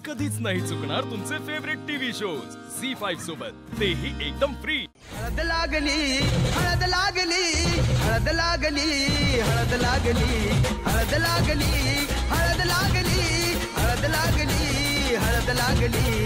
कधीच नाही चुकणार तुमचे फेवरेट टीव्ही शोज झी5 सोबत, तेही एकदम फ्री। हळद लागली हळद लागली हळद लागली हळद लागली हळद लागली हळद लागली हळद लागली हळद लागली।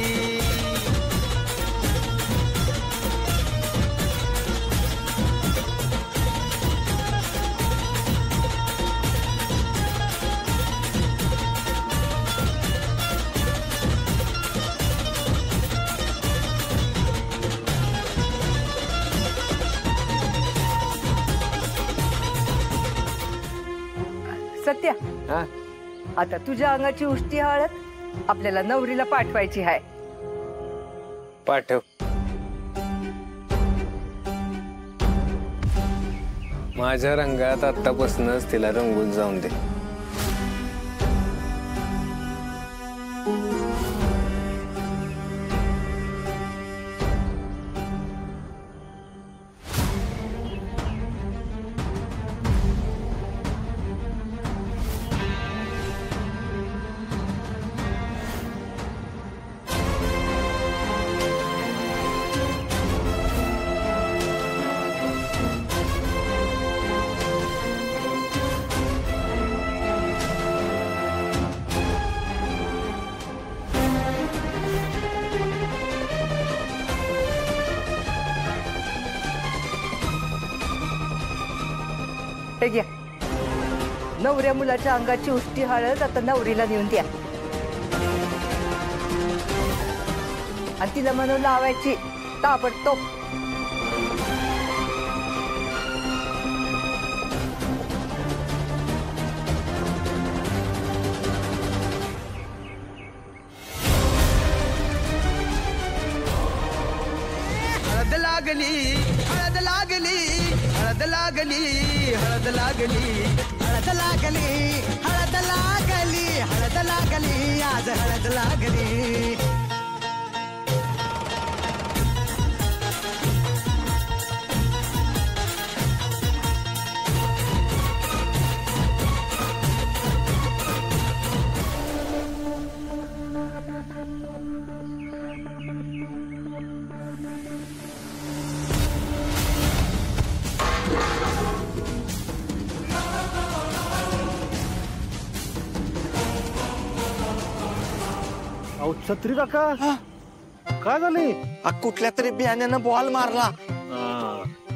सत्या, आता तुझ्या अंगाची उष्टी हळद आपल्याला नवरीला पाठवायची आहे। पाठव। माझ्या रंगात आतापासूनच तिला रंगून जाऊन दे। हे घ्या, नवऱ्या मुलाच्या अंगाची उष्टी हळद आता नवरीला नेऊन द्या आणि तिला म्हणून लावायची ताबडतोब। हळद लागली हळद लागली हळद लागली हळद लागली हळद लागली हळद लागली हळद लागली आज हळद लागली। छत्री काका काय झाले? कुठल्या तरी बियाण्यानं बॉल मारला।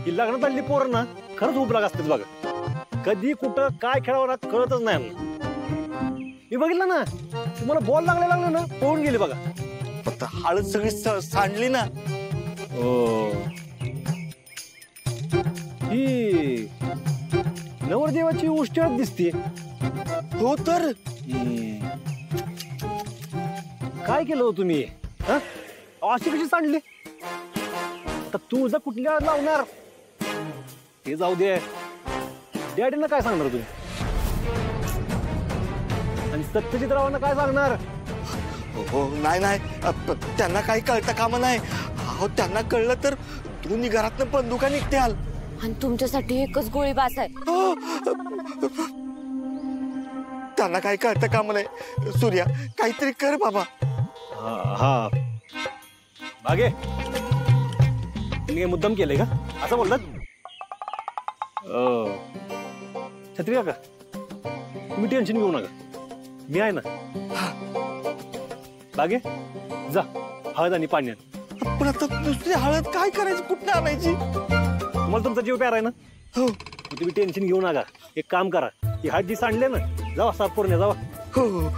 ही लग्नात आली पोरं ना खरंच उपलाग असतात बघा, कधी कुठं काय खेळावं कळतच नाही। मी बघितलं ना, तुम्हाला बॉल लागले ना पळून गेली बघा। फक्त हळद सगळी सांडली ना। ही नवरदेवाची उष्टी हळद दिसते। हो तर काय केलं हो तुम्ही? अशी कशी सांडली? तर तू जर कुठल्या लावणार ते जाऊ दे, डॅडीनं काय सांगणार तुम्ही? आणि सत्यजितरावांना काय सांगणार? हो नाही नाही, त्यांना काही कळतं कामा नाही। अहो त्यांना कळलं तर दोन्ही घरातनं बंदुका निघत्याल आणि तुमच्यासाठी एकच गोळी बास आहे। त्यांना काही कळतं कामा नाही। सूर्या काहीतरी कर बाबा। हा बागे, तुम्ही मुद्दाम केले का असं बोललात? छत्री काका तुम्ही टेन्शन घेऊ नका, मी आहे ना। बागे जा हळद आणि पाणी आण। पण आता दुसरी हळद काय करायची, कुठे आणायची? तुम्हाला तुमचा जीव प्यारा आहे ना? हो। तुम्ही टेन्शन घेऊ नका, एक काम करा, ही हळद जी सांडले ना जावा साफ करून या, जावा। हो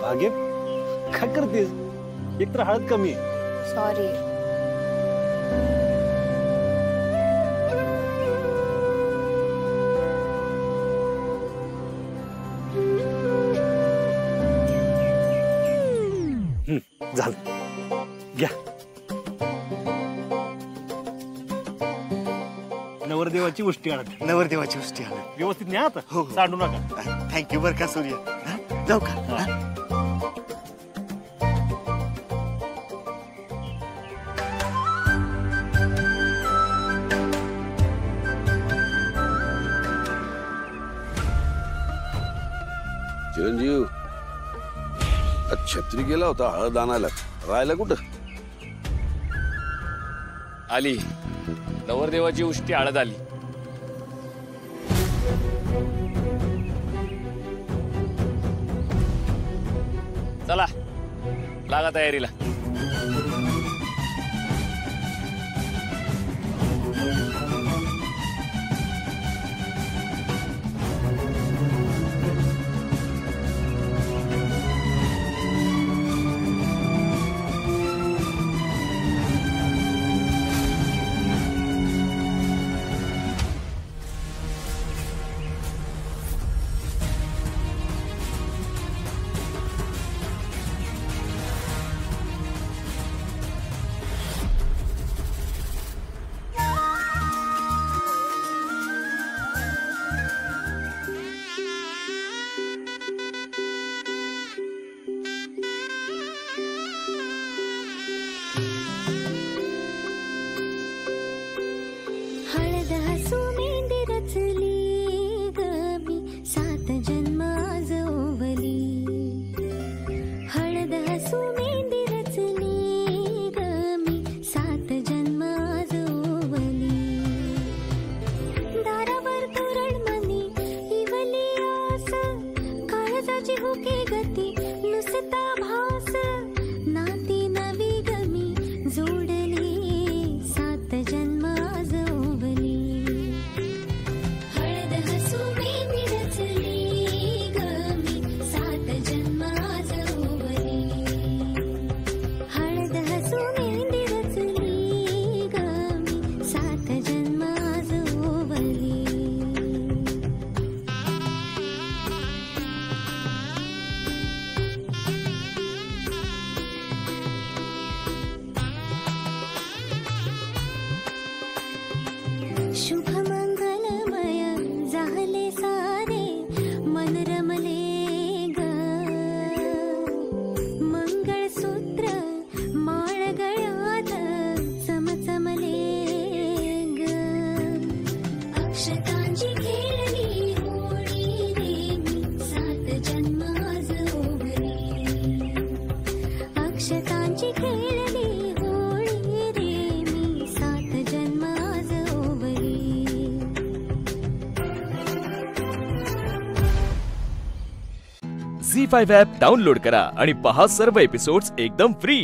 भाग्य काय करतेस? एक तर हळद कमी। सॉरी। झालं, घ्या। नवरदेवाची उष्टी आणत. नवरदेवाची उष्टी आण. व्यवस्थित न्या आता. हो. सांडू नका. थँक्यू बर का सूर्य. हा? जाऊ का? हा? चिरंजीव आज छत्री गेला होता हळद आणायला. राहायला कुठं? आली नवरदेवाची उष्टी हळद आली. चला लागा तयारीला. शुभ मंगलमय झाले सारे मन रमले ग. मंगळसूत्र माळ गळ्यात चमचमले ग. अक्षतांची खेळली होळी रे मी 7 जन्म आज ओवली. अक्षतांची खेळली होळी रे मी 7 जन्म आज ओवली. झी5 ॲप डाउनलोड करा आणि पहा सर्व एपिसोड्स एकदम फ्री.